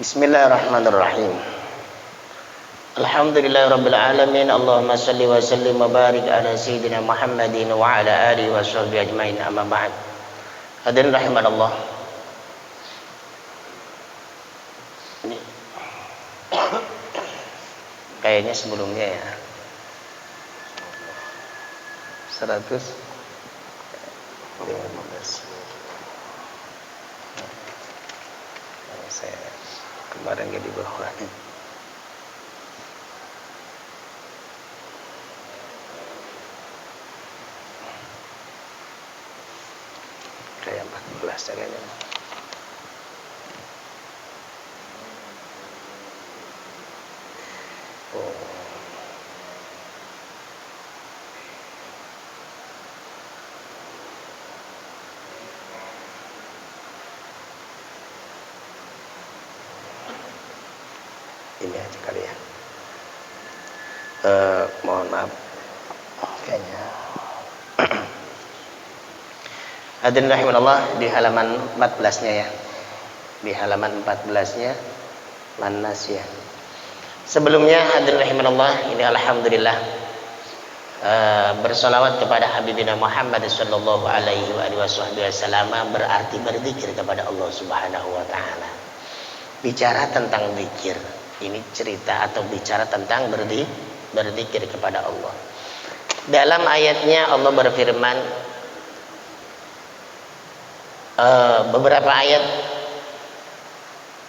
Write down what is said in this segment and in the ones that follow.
Bismillahirrahmanirrahim. Alhamdulillahirabbil alamin. Allahumma shalli wa sallim wa barik ala sayyidina Muhammadin wa ala alihi wa sahbihi ajmain. Amma ba'd. Hadirin rahimanallah. Ini kayaknya sebelumnya ya 115. Saya kemarin gak di bawah. Kayak 14 kayaknya. Oh. Ini aja kali ya. Mohon maaf kayaknya. Hadirin rahimanallah, di halaman 14-nya ya. Di halaman 14-nya Manas ya. Sebelumnya hadirin rahimanallah, ini alhamdulillah bersolawat kepada Habibina Muhammad sallallahu alaihi wasallam berarti berzikir kepada Allah Subhanahu wa taala. Bicara tentang zikir. Ini cerita atau bicara tentang berzikir kepada Allah. Dalam ayatnya Allah berfirman, beberapa ayat,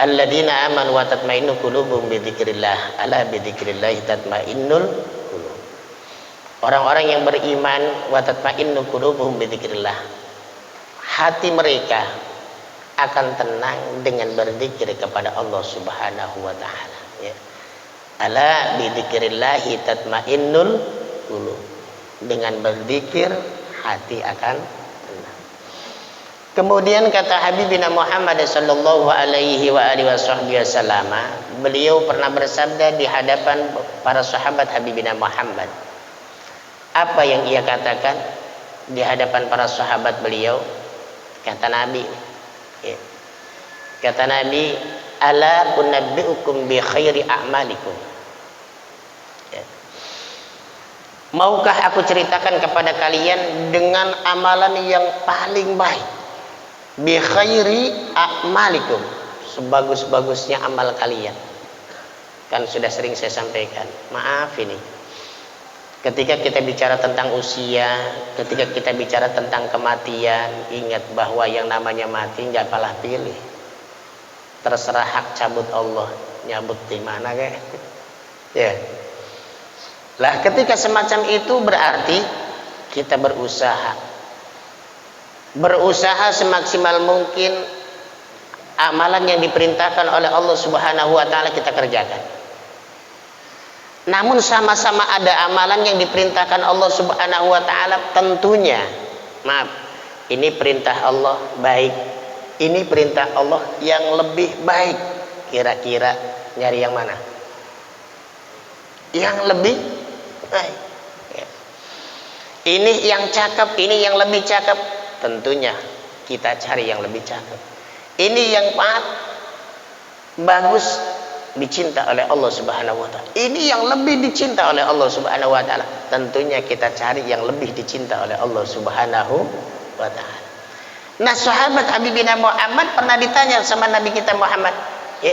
alladzina amanu wa tatmainnu qulubuhum bidzikrillah, ala bidzikrillah tatmainnul qulub. Orang-orang yang beriman, wa tatmainnu qulubuhum bidzikrillah, hati mereka akan tenang dengan berzikir kepada Allah Subhanahu wa taala ya. Ala bidzikrillah tatmainnul qulub. Dengan berzikir hati akan tenang. Kemudian kata Habibina Muhammad sallallahu alaihi wasallam, beliau pernah bersabda di hadapan para sahabat Habibina Muhammad. Apa yang ia katakan di hadapan para sahabat beliau? Kata Nabi ya. Kata Nabi, ala unabbiukum bi khairi a'malikum ya. Maukah aku ceritakan kepada kalian dengan amalan yang paling baik? Bi khairi a'malikum, sebagus-bagusnya amal kalian. Kan sudah sering saya sampaikan. Maaf ini, ketika kita bicara tentang usia, ketika kita bicara tentang kematian, ingat bahwa yang namanya mati nggak kalah pilih. Terserah hak cabut Allah, nyabut di mana kayak. Ya. Lah ketika semacam itu berarti kita berusaha semaksimal mungkin amalan yang diperintahkan oleh Allah Subhanahu wa taala kita kerjakan. Namun sama-sama ada amalan yang diperintahkan Allah Subhanahu wa taala, tentunya maaf, ini perintah Allah baik, ini perintah Allah yang lebih baik. Kira-kira nyari yang mana? Yang lebih baik ya. Ini yang cakep, ini yang lebih cakep, tentunya kita cari yang lebih cakep. Ini yang bagus, dicinta oleh Allah Subhanahu wa taala. Ini yang lebih dicinta oleh Allah Subhanahu wa taala, tentunya kita cari yang lebih dicinta oleh Allah Subhanahu wa taala. Nah, sahabat Habibina Muhammad pernah ditanya sama Nabi kita Muhammad, ya,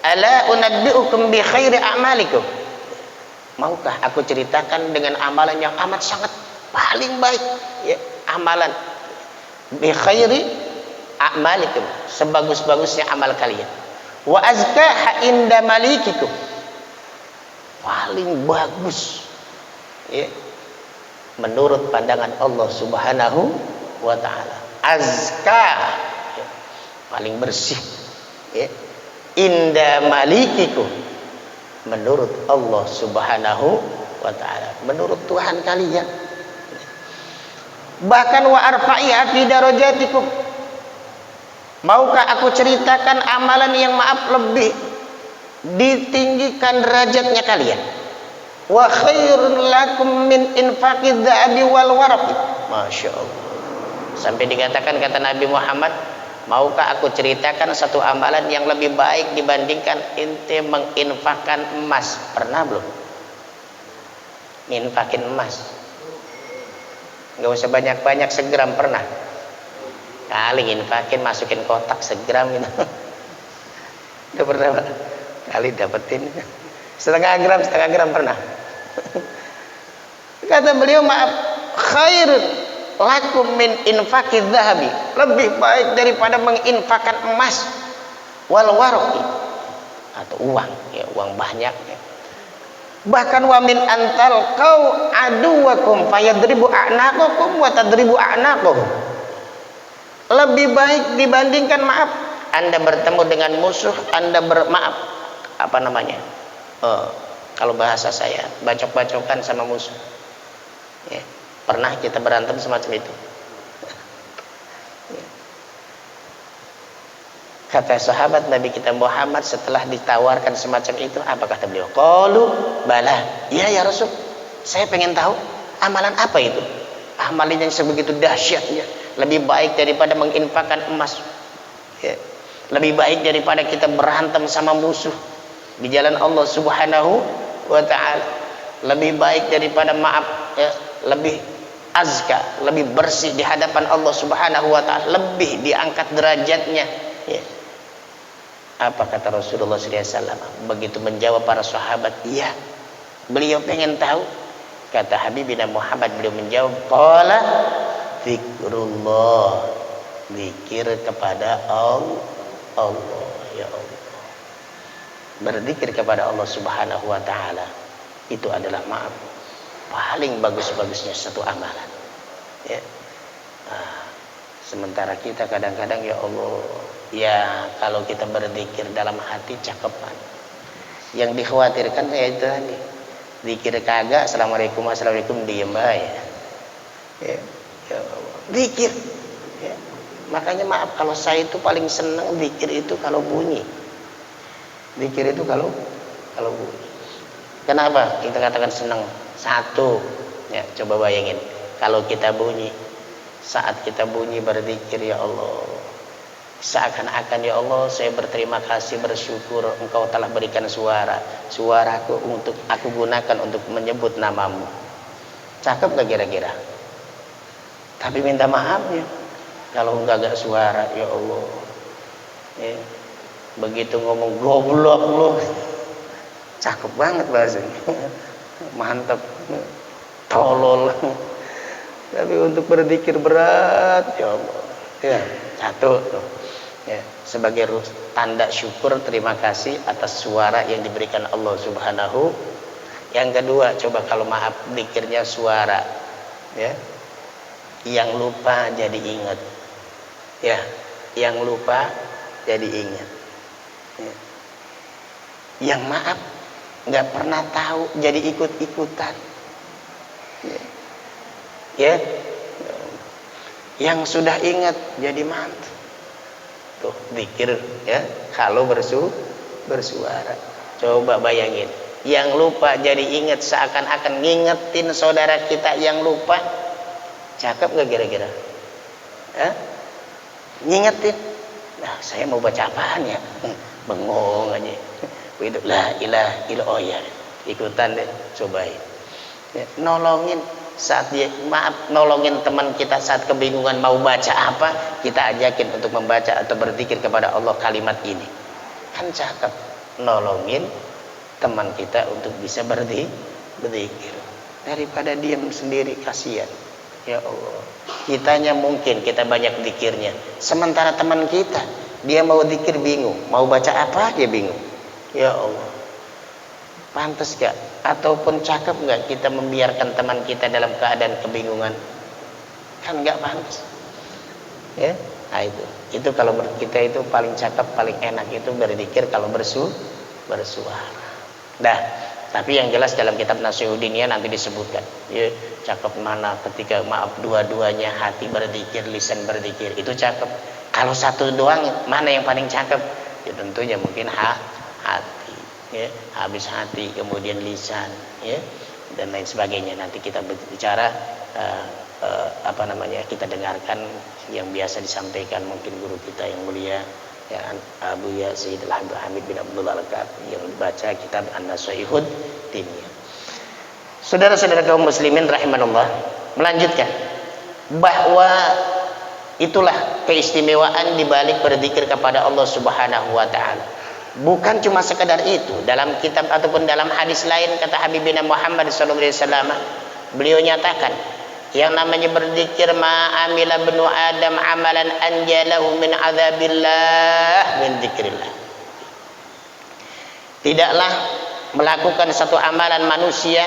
ala unabbiukum bi khairi a'malikum. Maukah aku ceritakan dengan amalan yang amat sangat paling baik, ya, amalan bi khairi a'malikum, sebagus-bagusnya amal kalian. Wa azkaha inda malikikum, paling bagus ya, menurut pandangan Allah Subhanahu wa taala. Azka ya, paling bersih ya, inda malikikum, menurut Allah Subhanahu wa taala, menurut Tuhan kalian. Bahkan wa arfa'iha fi darajatikum, maukah aku ceritakan amalan yang maaf lebih ditinggikan derajatnya kalian? Wa khairun lakum min infaqidz dzahabi wal waraq. Masya Allah. Sampai dikatakan kata Nabi Muhammad, Maukah aku ceritakan satu amalan yang lebih baik dibandingkan ente menginfakkan emas? Pernah belum? Nginfakin emas. Nggak usah banyak-banyak, segram pernah? Kali nginfakin masukin kotak segram gitu. Udah pernah Pak? Kali dapetin setengah gram pernah. Kata beliau, maaf, khairun lakum min infaqidz zahabi, lebih baik daripada menginfakkan emas wal warqi, atau uang, ya uang banyak ya. Bahkan wa min antal kau aduwakum fayadribu a'naqakum wa tadribu a'naqakum, lebih baik dibandingkan, maaf, Anda bertemu dengan musuh, Anda bermaaf, apa namanya, kalau bahasa saya, bacok-bacokan sama musuh ya. Pernah kita berantem semacam itu ya. Kata sahabat Nabi kita Muhammad setelah ditawarkan semacam itu, apa kata beliau? Qalu bala, ya ya Rasul, saya pengen tahu amalan apa itu, amalan yang sebegitu dahsyatnya, lebih baik daripada menginfakkan emas ya. Lebih baik daripada kita berantem sama musuh di jalan Allah Subhanahu wa ta'ala, lebih baik daripada, maaf ya, lebih azka, lebih bersih di hadapan Allah Subhanahu wa ta'ala, lebih diangkat derajatnya ya. Apa kata Rasulullah SAW begitu menjawab para sahabat? Iya, beliau pengen tahu. Kata Habibina Muhammad, beliau menjawab, qala zikrullah, zikir kepada Allah ya Allah, berzikir kepada Allah Subhanahu wa ta'ala, itu adalah, maaf, paling bagus-bagusnya satu amalan ya. Sementara kita kadang-kadang, ya Allah, ya kalau kita berzikir dalam hati cakepan, yang dikhawatirkan ya itu tadi, zikir kagak, assalamualaikum assalamualaikum, diem aja ya, ya Allah, zikir ya. Makanya maaf, kalau saya itu paling senang zikir itu kalau bunyi, zikir itu kalau bunyi. Kenapa kita katakan senang? Satu ya, coba bayangin kalau kita bunyi, saat kita bunyi berzikir, ya Allah, seakan-akan, ya Allah, saya berterima kasih, bersyukur Engkau telah berikan suaraku untuk aku gunakan untuk menyebut namamu. Cakep gak kira-kira? Tapi minta maafnya kalau enggak suara, ya Allah ya. Begitu ngomong goblok lu, cakep banget bahasanya, mantap, tolol. Tapi untuk berzikir berat, ya Allah ya. Satu tuh ya, sebagai tanda syukur terima kasih atas suara yang diberikan Allah Subhanahu. Yang kedua, coba kalau maaf zikirnya suara ya, yang lupa jadi ingat ya, yang lupa jadi ingat ya. Yang maaf nggak pernah tahu jadi ikut-ikutan ya. Yang sudah ingat jadi mantap tuh zikir ya, kalau bersuara. Coba bayangin, yang lupa jadi ingat, seakan-akan ngingetin saudara kita yang lupa. Cakep gak kira-kira? Ngingetin. Nah, saya mau baca apaan ya? Bengong aja. Begitu, la ilaha illallah, oh ya, ikutan deh, cobain ya, nolongin saat dia, maaf, nolongin teman kita saat kebingungan mau baca apa, kita ajakin untuk membaca atau berzikir kepada Allah kalimat ini. Kan cakep, nolongin teman kita untuk bisa berzikir daripada diam sendiri, kasihan. Ya Allah, kitanya mungkin kita banyak zikirnya, sementara teman kita dia mau zikir bingung, mau baca apa dia bingung. Ya Allah, pantas gak ataupun cakep gak kita membiarkan teman kita dalam keadaan kebingungan? Kan gak pantas ya. Nah itu kalau kita itu paling cakep, paling enak itu berzikir kalau bersuara. Dah, tapi yang jelas dalam kitab Nasihuddiniyah nanti disebutkan ya, cakep mana ketika, maaf, dua-duanya, hati berzikir, lisan berzikir, itu cakep. Kalau satu doang, mana yang paling cakep? Ya tentunya mungkin hati ya, habis hati kemudian lisan ya, dan lain sebagainya. Nanti kita bicara apa namanya, kita dengarkan yang biasa disampaikan mungkin guru kita yang mulia ya Abu Ya Sayyid Al Hamid bin Abdul Al-Kab yang baca kitab An-Nashihud Diniyah. Saudara-saudara kaum muslimin rahimanallah, melanjutkan bahwa itulah keistimewaan dibalik berzikir kepada Allah Subhanahu wa taala. Bukan cuma sekedar itu, dalam kitab ataupun dalam hadis lain kata Habibina Muhammad sallallahu alaihi wasallam, beliau nyatakan yang namanya berzikir ma'amila benu Adam amalan anjalahu min azabillah min dzikrillah. Tidaklah melakukan satu amalan manusia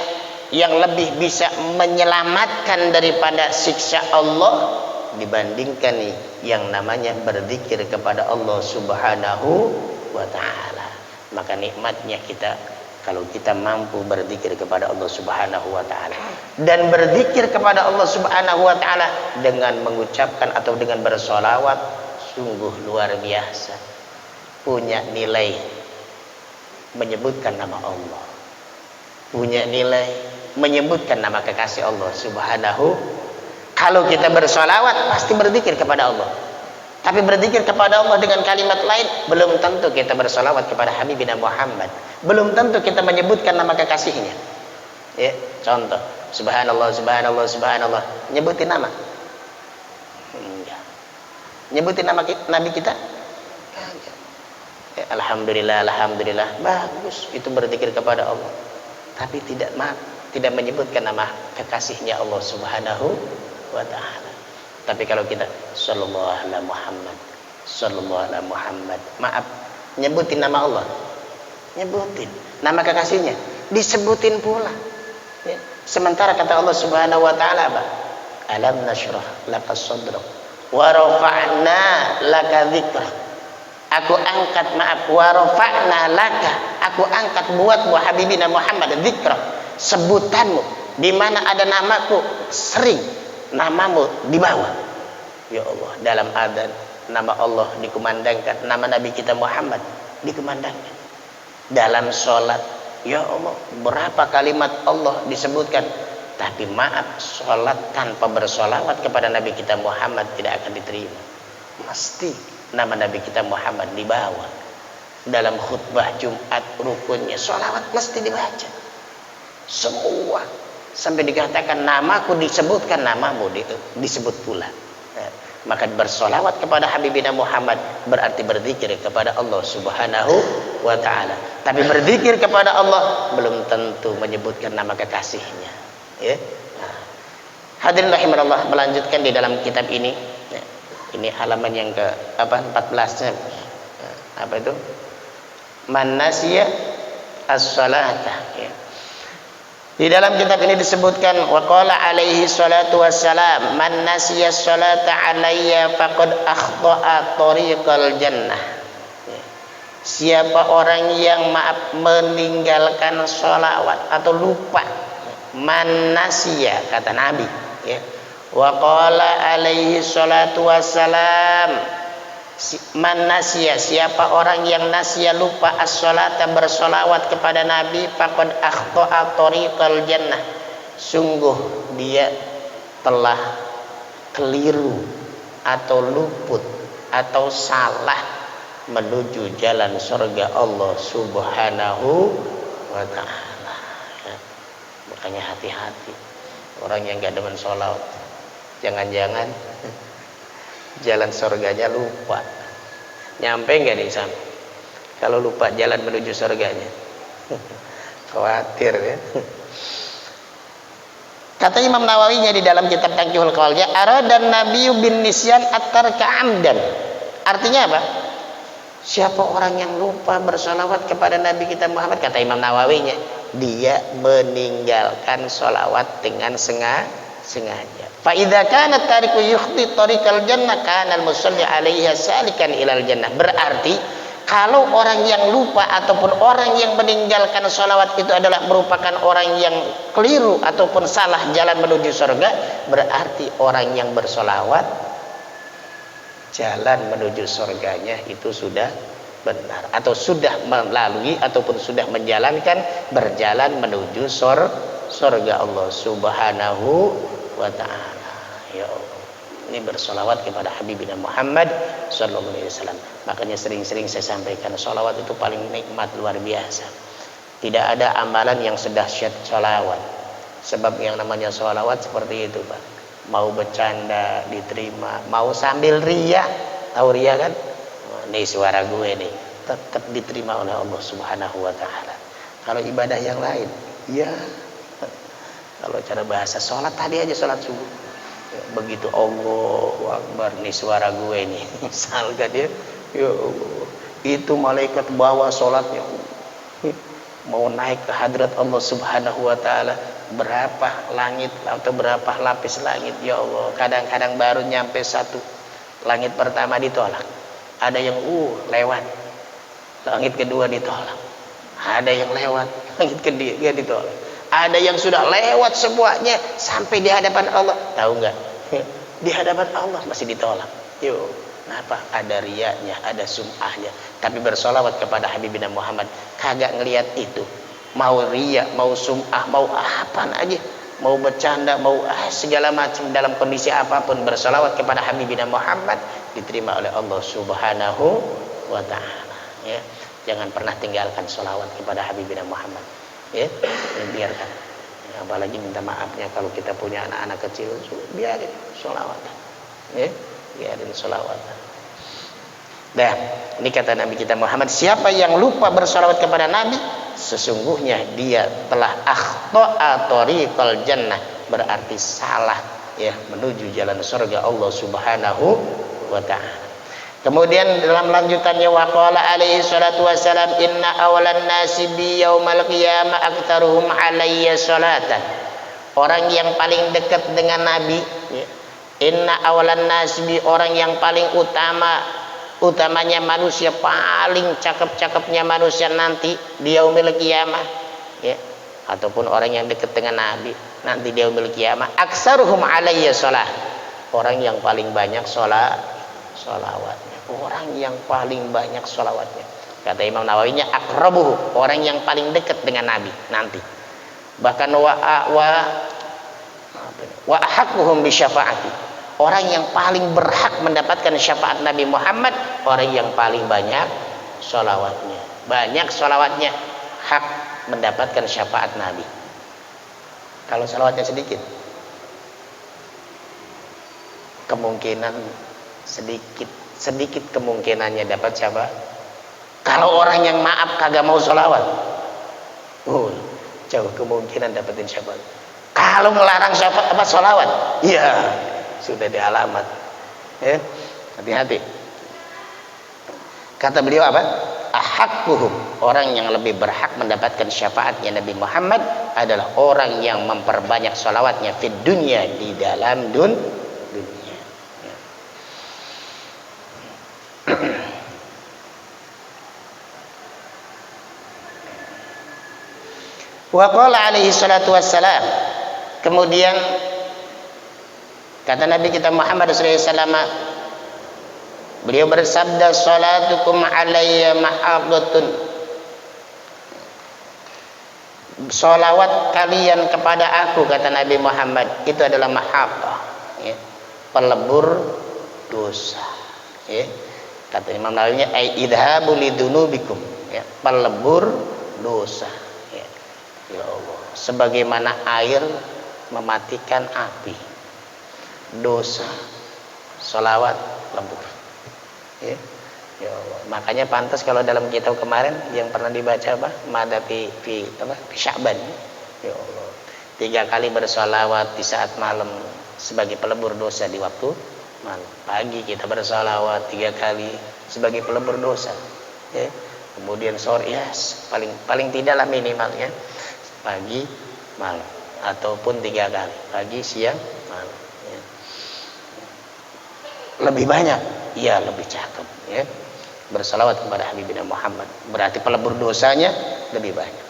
yang lebih bisa menyelamatkan daripada siksa Allah dibandingkan yang namanya berzikir kepada Allah Subhanahu wa ta'ala. Maka nikmatnya kita kalau kita mampu berzikir kepada Allah Subhanahu wa ta'ala, dan berzikir kepada Allah Subhanahu wa ta'ala dengan mengucapkan atau dengan bersolawat, sungguh luar biasa, punya nilai menyebutkan nama Allah, punya nilai menyebutkan nama kekasih Allah Subhanahu. Kalau kita bersolawat pasti berzikir kepada Allah, tapi berzikir kepada Allah dengan kalimat lain belum tentu kita bersolawat kepada Habibina Muhammad, belum tentu kita menyebutkan nama kekasihnya ya. Contoh, subhanallah subhanallah subhanallah, nyebutin nama enggak, nyebutin nama Nabi kita enggak ya, alhamdulillah alhamdulillah, bagus itu berzikir kepada Allah, tapi tidak menyebutkan nama kekasihnya Allah Subhanahu wa ta'ala. Tapi kalau kita sallallahu alaihi Muhammad, sallallahu alaihi Muhammad, maaf, nyebutin nama Allah, nyebutin nama kekasihnya, disebutin pula ya. Sementara kata Allah Subhanahu wa ta'ala apa? Alam nashrah laka sadrak wa rafa'na laka dzikrak. Aku angkat, maaf, wa rafa'na laka, aku angkat buatmu Habibina Muhammad dzikrak, sebutanmu, di mana ada namaku sering namamu di bawah. Ya Allah, dalam adzan nama Allah dikumandangkan, nama Nabi kita Muhammad dikumandangkan. Dalam sholat, ya Allah, berapa kalimat Allah disebutkan, tapi maaf, sholat tanpa bersolawat kepada Nabi kita Muhammad tidak akan diterima. Mesti nama Nabi kita Muhammad di bawah. Dalam khutbah Jumat rukunnya sholawat mesti dibaca semua, sampai dikatakan namaku disebutkan, namamu disebut pula. Maka bersolawat kepada Habibina Muhammad berarti berzikir kepada Allah Subhanahu wa ta'ala. Tapi berzikir kepada Allah belum tentu menyebutkan nama kekasihnya ya. Hadirin rahimanallah, melanjutkan di dalam kitab ini ya. Ini halaman yang ke 14-nya apa itu, man nasiya as-salata ya. Di dalam kitab ini disebutkan waqala alaihi salatu wassalam man nasiya salata alayya faqad akhta'a tariqal jannah ya. Siapa orang yang maaf meninggalkan sholawat atau lupa, man nasiya kata Nabi ya, waqala alaihi salatu wassalam man nasiya, siapa orang yang nasiya lupa as-salata bersolawat kepada Nabi, faqad akhta'a tariqal jannah, sungguh dia telah keliru atau luput atau salah menuju jalan surga Allah Subhanahu wa ta'ala ya. Makanya hati-hati orang yang gak demen sholawat, jangan-jangan jalan surganya lupa. Nyampe nggak di sana? Kalau lupa jalan menuju surganya, khawatir ya. Kata Imam Nawawinya di dalam kitab Tanqihul Qaulnya, aradan nabiyyu bin nisyan at-tarka amdan. Artinya apa? Siapa orang yang lupa bersolawat kepada Nabi kita Muhammad, kata Imam Nawawinya, dia meninggalkan solawat dengan sengaja. Fa idza kana tariku yukhti tariqal jannah kana al-musalli 'alaiha salikan ilal jannah. Berarti kalau orang yang lupa ataupun orang yang meninggalkan sholawat itu adalah merupakan orang yang keliru ataupun salah jalan menuju surga, berarti orang yang bersolawat jalan menuju surganya itu sudah benar atau sudah melalui ataupun sudah menjalankan berjalan menuju surga Allah Subhanahu wa ta'ala Ya Allah, ini bersolawat kepada Habibina Muhammad sallallahu alaihi wasallam. Makanya sering-sering saya sampaikan, solawat itu paling nikmat luar biasa. Tidak ada amalan yang sedahsyat solawat. Sebab yang namanya solawat seperti itu, Pak. Mau bercanda diterima, mau sambil ria, tahu ria kan? Nih suara gue nih, tetap diterima oleh Allah Subhanahu wa taala. Kalau ibadah yang lain, ya kalau cara bahasa sholat tadi aja, sholat subuh, ya, begitu Allahu Akbar, nih suara gue nih, misalkan ya Allah, itu malaikat bawa sholatnya mau naik ke hadrat Allah Subhanahu wa taala, berapa langit atau berapa lapis langit, ya Allah, kadang-kadang baru nyampe satu langit pertama ditolak, ada yang lewat langit kedua ditolak, ada yang lewat langit ketiga ditolak, ada yang sudah lewat semuanya sampai di hadapan Allah, tahu nggak? Di hadapan Allah masih ditolak. Yo, kenapa? Ada riyanya, ada sum'ahnya. Tapi bersolawat kepada Habibina Muhammad kagak ngelihat itu. Mau riya, mau sum'ah, mau apa aja, mau bercanda, mau segala macam, dalam kondisi apapun bersolawat kepada Habibina Muhammad diterima oleh Allah Subhanahu wa taala. Ya, jangan pernah tinggalkan solawat kepada Habibina Muhammad. Ya, biarkan. Ya, apalagi minta maafnya kalau kita punya anak-anak kecil, biarin sholawatan. Ya, biarin sholawatan. Nah, ini kata Nabi kita Muhammad, siapa yang lupa bersolawat kepada Nabi, sesungguhnya dia telah akhta'a thariqal jannah, berarti salah ya menuju jalan surga Allah Subhanahu wa taala. Kemudian dalam lanjutannya, waqala alaihi salatu wassalam, inna awalan nasi bi yaumal qiyamah aktsaruhum alayya salatan. Orang yang paling dekat dengan Nabi ya. Inna awalan nasi bi, orang yang paling utamanya manusia, paling cakep-cakepnya manusia nanti di yaumil qiyamah ya, ataupun orang yang dekat dengan Nabi nanti di yaumil qiyamah, aktsaruhum alayya salat. Orang yang paling banyak sholawatnya, orang yang paling banyak sholawatnya. Kata Imam Nawawinya, akrabuhu, orang yang paling dekat dengan Nabi nanti. Bahkan wa ahaqquhum bi syafaati, orang yang paling berhak mendapatkan syafaat Nabi Muhammad, orang yang paling banyak sholawatnya. Banyak sholawatnya, hak mendapatkan syafaat Nabi. Kalau sholawatnya sedikit, kemungkinan sedikit kemungkinannya dapat syafaat. Kalau orang yang maaf kagak mau sholawat, jauh kemungkinan dapetin syafaat. Kalau ngelarang syafaat sholawat, ya sudah di alamat. Ya, hati-hati. Kata beliau apa? Ahaqquhum, orang yang lebih berhak mendapatkan syafaatnya Nabi Muhammad adalah orang yang memperbanyak sholawatnya di dunia, di dalam dunia. Wa qala alaihi salatu wassalam, kemudian kata Nabi kita Muhammad sallallahu alaihi wasallam, beliau bersabda, salatukum alayya mahabbatun, salawat kalian kepada aku, kata Nabi Muhammad, itu adalah mahabbah ya, pelebur dosa ya. Kata Imam Nawawi, ai idhabu lidunubikum ya, pelebur dosa ya. Ya Allah, sebagaimana air mematikan api, dosa salawat lebur ya. Ya Allah, makanya pantas kalau dalam kitab kemarin yang pernah dibaca apa, Mada fi Sya'ban ya Allah, 3 kali bersalawat di saat malam sebagai pelebur dosa di waktu malam. Pagi kita bersalawat 3 kali sebagai pelebur dosa ya. Kemudian sore ya paling tidaklah minimalnya pagi malam, ataupun 3 kali pagi siang malam ya. Lebih banyak ya lebih cakep ya, bersalawat kepada Habibina Muhammad, berarti pelebur dosanya lebih banyak.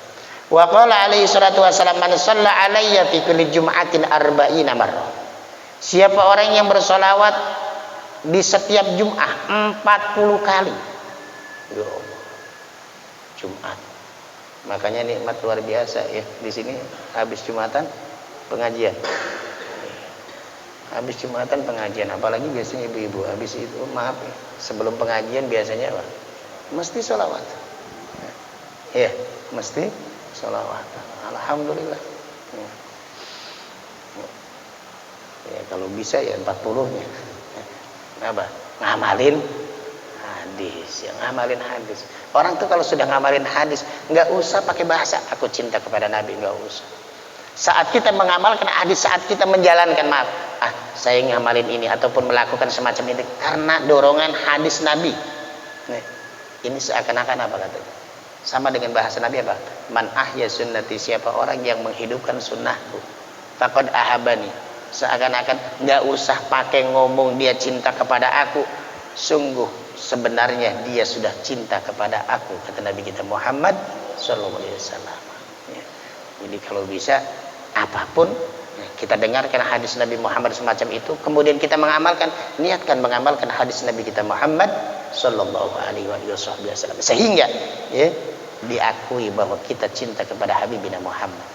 Wa qala alaihi salatu wasallam, man shalla alayya fi kulli jum'atin arba'ina marrah, siapa orang yang bersolawat di setiap Jum'ah 40 kali ya Allah, Jumat. Makanya nikmat luar biasa ya, di sini habis Jumatan pengajian, Habis Jumatan pengajian, apalagi biasanya ibu-ibu habis itu, maaf ya, sebelum pengajian biasanya apa? Mesti sholawat. Ya, mesti sholawat. Alhamdulillah. Ya, kalau bisa ya 40-nya. Apa? Ngamalin hadis, yang ngamalin hadis. Orang tuh kalau sudah ngamalin hadis, nggak usah pakai bahasa aku cinta kepada Nabi, nggak usah. Saat kita mengamalkan hadis, saat kita menjalankan, maaf, saya ngamalin ini ataupun melakukan semacam ini karena dorongan hadis Nabi. Nih, ini seakan-akan apa katanya? Sama dengan bahasa Nabi apa? Man ahya sunnati, siapa orang yang menghidupkan sunnahku, faqad ahabani. Seakan-akan nggak usah pakai ngomong dia cinta kepada aku, sungguh sebenarnya dia sudah cinta kepada aku, kata Nabi kita Muhammad sallallahu alaihi wasallam. Ya. Jadi kalau bisa apapun kita dengarkan hadis Nabi Muhammad semacam itu, kemudian kita mengamalkan, niatkan mengamalkan hadis Nabi kita Muhammad sallallahu alaihi wasallam, sehingga ya, diakui bahwa kita cinta kepada Habibina Muhammad.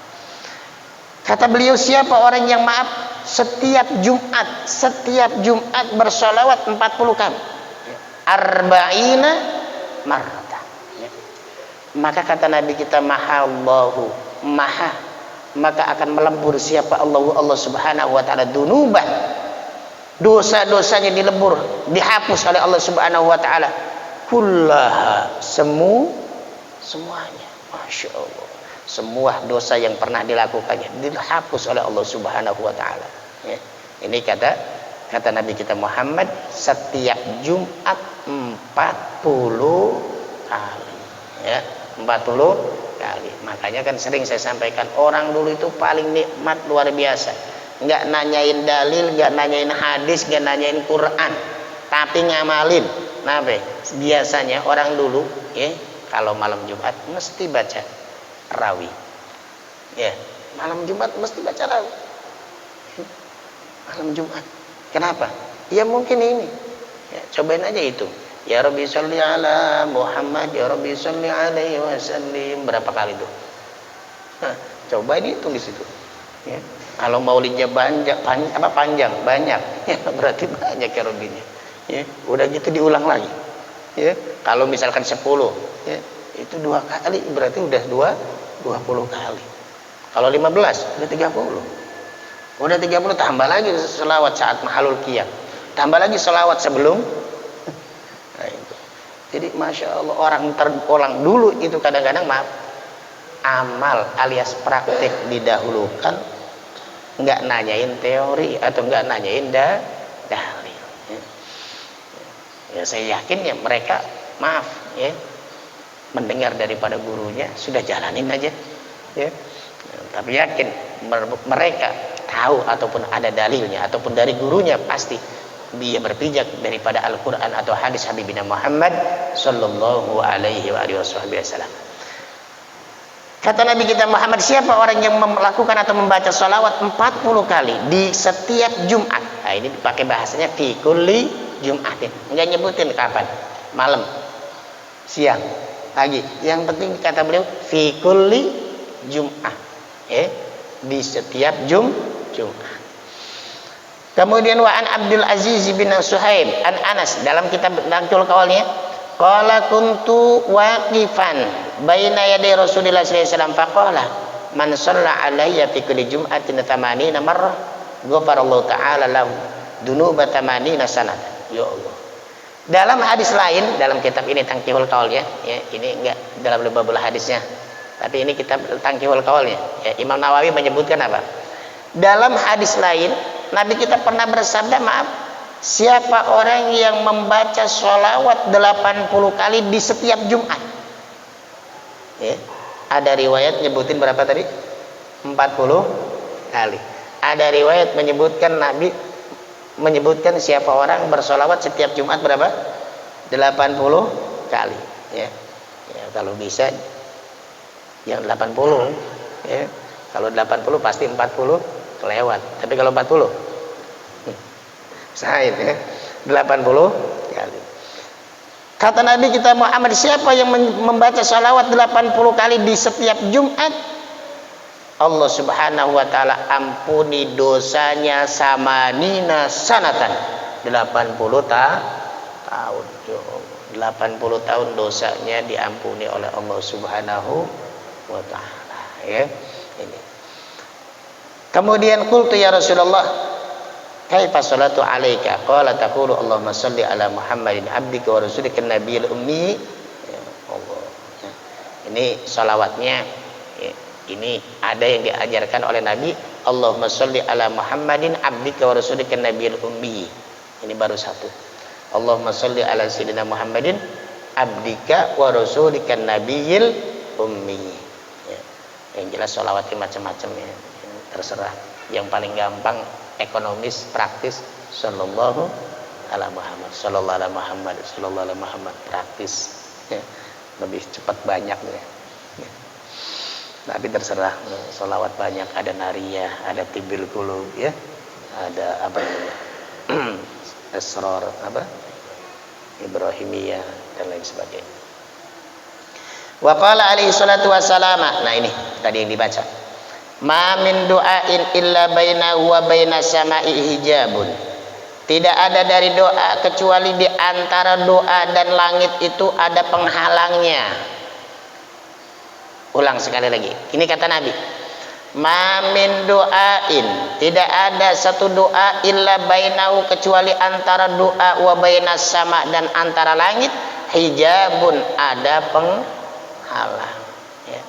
Kata beliau, siapa orang yang maaf setiap Jumat bersolawat 40 kali, arba'ina marratan, maka kata Nabi kita mahallahu, maka akan melebur siapa Allah subhanahu wa ta'ala dunubah, dosa-dosanya dilebur, dihapus oleh Allah subhanahu wa ta'ala, kullaha, semuanya, Masya Allah, semua dosa yang pernah dilakukannya dihapus oleh Allah subhanahu wa ta'ala. Ya. Ini kata Nabi kita Muhammad, setiap Jumat 40 kali, ya, 40 kali. Makanya kan sering saya sampaikan, orang dulu itu paling nikmat luar biasa, nggak nanyain dalil, nggak nanyain hadis, nggak nanyain Quran, tapi ngamalin. Nah, biasanya orang dulu ya, kalau malam Jumat mesti baca rawi, ya, malam Jumat mesti baca rawi, malam Jumat. Kenapa? Ya mungkin ini, ya, cobain aja itu. Ya Rabbi sholli ala Muhammad, ya Rabbi sholli alaihi wasallim, berapa kali tuh? Coba ini hitung di situ. Ya. Kalau maulidnya panjang, banyak, ya, berarti banyak ya Rabbinya. Ya. Udah gitu diulang lagi. Ya. Kalau misalkan 10, ya, itu 2 kali, berarti udah 20 kali. Kalau 15, udah 30. Udah 30 tambah lagi selawat saat mahalul qiyam. Tambah lagi selawat sebelum. Nah, itu. Jadi Masya Allah, orang dulu itu kadang-kadang maaf, amal alias praktek didahulukan, nggak nanyain teori atau nggak nanyain dalil. Ya, saya yakin ya mereka maaf ya, mendengar daripada gurunya sudah jalanin aja. Ya. Tapi yakin mereka tahu ataupun ada dalilnya ataupun dari gurunya, pasti dia berpijak daripada Al-Quran atau hadis Habibina Muhammad sallallahu alaihi wasallam. Kata Nabi kita Muhammad, siapa orang yang melakukan atau membaca salawat 40 kali di setiap Jumat. Nah, ini pakai bahasanya fi kulli Jumatin, enggak nyebutin kapan, malam, siang, pagi, yang penting kata beliau fi kulli Jum'ah, di setiap Jum'ah. Kemudian wa an Abdul Aziz bin Suhaib an Anas, dalam kitab Naqtul Qawalnya, qala kuntu waqifan baina yaday Rasulillah sallallahu alaihi wasallam faqala man shalla alayya fi kulli jum'atin 80 marrah ghafarallahu ta'ala lahu dunuba 80 sanatan. Ya Allah. Dalam hadis lain, dalam kitab ini Tangkihul Qaul ya, ini enggak dalam babul hadisnya, tapi ini kitab Tangkihul Qaul ya. Imam Nawawi menyebutkan apa? Dalam hadis lain Nabi kita pernah bersabda, maaf, siapa orang yang membaca sholawat 80 kali di setiap Jumat. Ya. Ada riwayat nyebutin berapa tadi? 40 kali. Ada riwayat menyebutkan Nabi menyebutkan siapa orang bersolawat setiap Jumat berapa? 80 kali. Ya. Ya, kalau bisa yang 80, ya. Kalau 80 pasti 40 kelewat. Tapi kalau 40 sahih ya. 80 kali. Kata Nabi kita Muhammad, siapa yang membaca salawat 80 kali di setiap Jumat, Allah Subhanahu wa taala ampuni dosanya sama nina sanatan 80 tahun. 80 tahun dosanya diampuni oleh Allah Subhanahu wa taala, ya. Ini. Kemudian qultu ya Rasulullah, kaifa salatu alaika? Qala taqulu Allahumma shalli ala Muhammadin abdika wa rasulika nabiyil ummi. Ya Allah. Ini salawatnya, ya. Ini ada yang diajarkan oleh Nabi, Allahumma sholli ala Muhammadin abdika wa rasulika nabiyil ummi. Ini baru satu. Allahumma sholli ala sayyidina Muhammadin abdika wa rasulika nabiyil ummi. Ya. Yang jelas sholawatnya macam-macam, ya. Terserah. Yang paling gampang, ekonomis, praktis, sallallahu ala Muhammad, sallallahu ala Muhammad, sallallahu ala Muhammad, praktis. Ya. Lebih cepat banyak, ya. Tapi terserah, sholawat banyak, ada nariyah, ada tibil qulub, ya, ada apa namanya, asrar, apa, ibrahimiyah dan lain sebagainya. Wa qala alaihi salatu wassalam, nah ini tadi yang dibaca, ma min du'ain illa bainahu wa bainas sama'i hijabun. Tidak ada dari doa kecuali di antara doa dan langit itu ada penghalangnya. Ulang sekali lagi. Ini kata Nabi. Ma min du'ain, tidak ada satu doa illa bainahu kecuali antara doa wa bainas sama dan antara langit hijabun, ada penghalang, ya.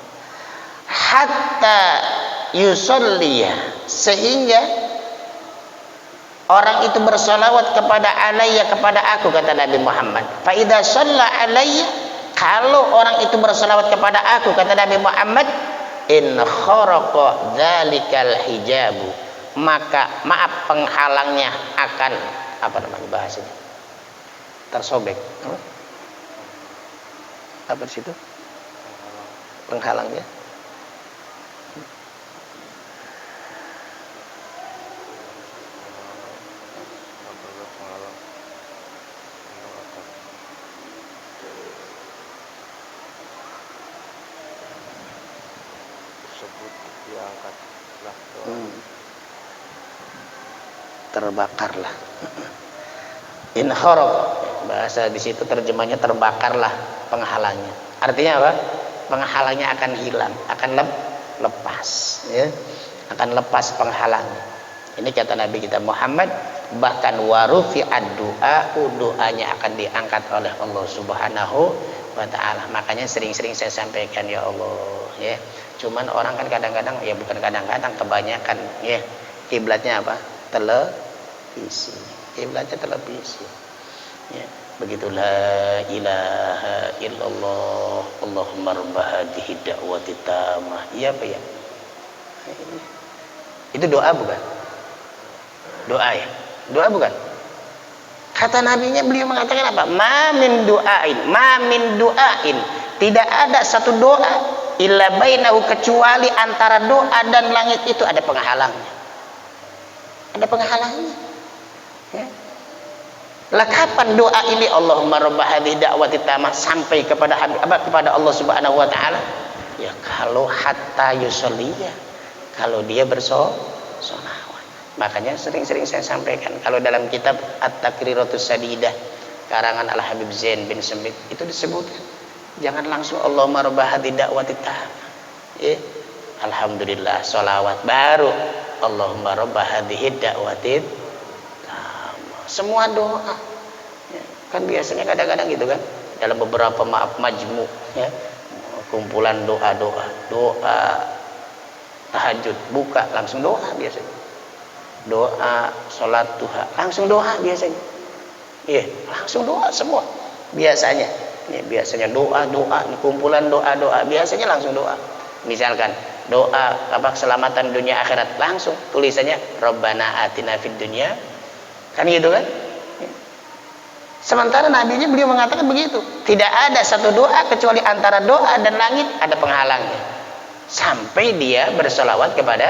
Hatta yusolliya, sehingga orang itu bersolawat kepada alayya, kepada aku, kata Nabi Muhammad. Fa idza shalla alayya, kalau orang itu berselawat kepada aku, kata Nabi Muhammad, in kharaqa dzalikal hijabu, maka maaf penghalangnya akan, apa namanya bahasanya, tersobek. Apa di situ penghalangnya? Terbakarlah. In kharaq, bahasa di situ terjemahnya terbakarlah penghalangnya. Artinya apa? Penghalangnya akan hilang, akan lepas, ya. Akan lepas penghalangnya. Ini kata Nabi kita Muhammad, bahkan warufi ad-du'a, doanya akan diangkat oleh Allah Subhanahu wa taala. Makanya sering-sering saya sampaikan, ya Allah, ya. Cuman orang kan kadang-kadang, ya bukan kadang-kadang, kebanyakan, ya, kiblatnya apa? Televisi. Kiblatnya televisi. Ya, begitu la ilaha illallah Allahumma rabb hadhihi da'wati tamah. Iya apa ya? Itu doa bukan? Doa ya? Doa bukan? Kata nabinya, beliau mengatakan apa? Ma min du'ain. Tidak ada satu doa illa bainahu, kecuali antara doa dan langit itu ada penghalangnya. Ada penghalangnya, ya. Lah kapan doa ini Allahumma rabb hadhihi da'wati tamah sampai kepada kepada Allah Subhanahu wa taala? Ya kalau hatta yusolliya, kalau dia bersolawat. Makanya sering-sering saya sampaikan, kalau dalam kitab At-Takriratus Sadidah karangan Al-Habib Zain bin Sambit itu disebutkan, jangan langsung Allahumma rabb hadhihi da'wati tamah. Ya. Alhamdulillah, sholawat baru Allahumma rabb hadhihi da'wati tamah. Semua doa, ya. Kan biasanya kadang-kadang gitu kan, dalam beberapa majmu, ya, kumpulan doa tahajud, buka langsung doa biasanya, doa sholat duha langsung doa biasanya, iya, langsung doa semua biasanya, ya, biasanya doa kumpulan doa biasanya langsung doa. Misalkan doa apa keselamatan dunia akhirat, langsung tulisannya Rabbana atina fid dunya, kan gitu kan, ya. Sementara nabinya beliau mengatakan begitu, tidak ada satu doa kecuali antara doa dan langit ada penghalangnya sampai dia bersolawat kepada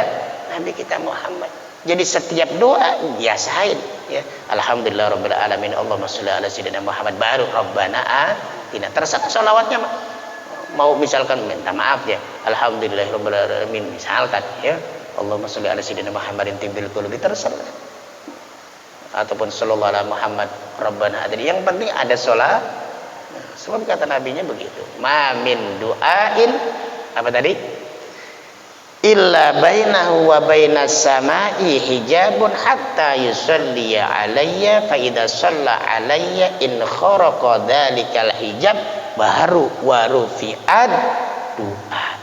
Nabi kita Muhammad. Jadi setiap doa biasain, ya, alhamdulillah rabbil alamin Allahumma sholli ala sayyidina Muhammad, baru Rabbana atina, terserah solawatnya mau misalkan minta maaf ya, alhamdulillahirabbil alamin misalkan ya, Allahumma sholli ala sayyidina Muhammadin tibbil qulubi, terserah, ataupun sallallahu ala Muhammad rabbana adri, yang penting ada sholat. Sebab kata nabinya begitu, ma min du'ain apa tadi, illa bainahu wa bainas samai hijabun hatta yusalli alayya fa idza shalla alayya in kharaqa dzalikal hijab baru wa rufi'ad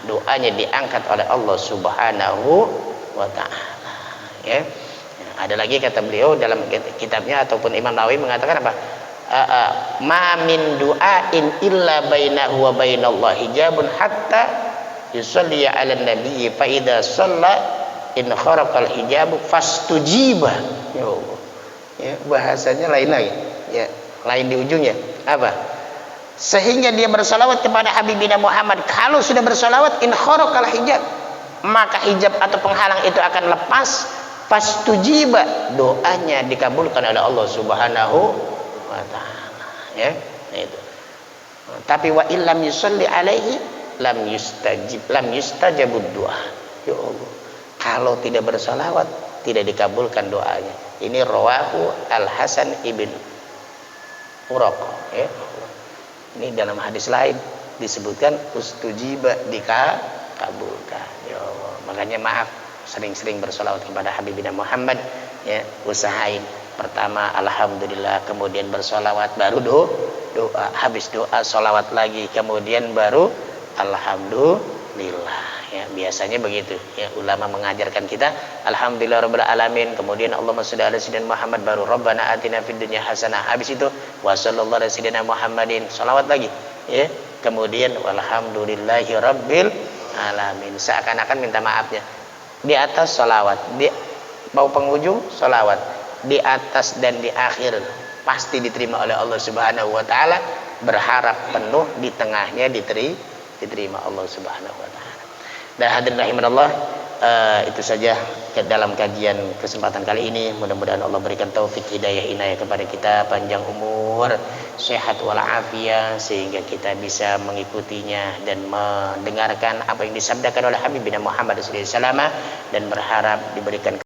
doanya diangkat oleh Allah Subhanahu wa taala ya. Ada lagi kata beliau dalam kitabnya ataupun Imam Nawawi mengatakan apa, ma min du'ain illa bainahu wa bainallahi hijabun hatta yusalli 'alan nabiyyi fa idza shalla in kharaqal hijab fastujiba. Ya, bahasanya lain lagi. Ya, lain di ujungnya. Apa? Sehingga dia bersalawat kepada Habibina Muhammad. Kalau sudah bersalawat in kharaqal hijab, maka hijab atau penghalang itu akan lepas. Fastujiba, doanya dikabulkan oleh Allah Subhanahu wa taala. Ya, itu. Tapi wa illam yusalli alaihi lam yustajabud doa. Ya Allah, kalau tidak bersalawat tidak dikabulkan doanya. Ini rawahu Al Hasan ibn Uraq ya. Ini dalam hadis lain disebutkan ustujiba, dikabulkan. Ya Allah, makanya maaf, sering-sering bersalawat kepada Habibina Muhammad ya, usahain pertama alhamdulillah, kemudian bersalawat, baru doa, habis doa salawat lagi, kemudian baru alhamdulillah ya, biasanya begitu ya, ulama mengajarkan kita alhamdulillah rabbil alamin, kemudian Allahumma sholli ala sayyidina Muhammad, baru rabbana atina fid dunya hasanah, habis itu wa sallallahu ala sayyidina Muhammadin, salawat lagi ya, kemudian walhamdulillahi rabbil alamin, seakan-akan minta maafnya di atas salawat, di mau penghujung salawat, di atas dan di akhir pasti diterima oleh Allah Subhanahu wa taala, berharap penuh di tengahnya diterima Allah Subhanahu wa taala. Dan hadirin rahimanallah, itu saja dalam kajian kesempatan kali ini. Mudah-mudahan Allah berikan taufik hidayah inayah kepada kita, panjang umur, sehat walafiat, sehingga kita bisa mengikutinya dan mendengarkan apa yang disabdakan oleh Habibina Muhammad sallallahu alaihi wasallam, dan berharap diberikan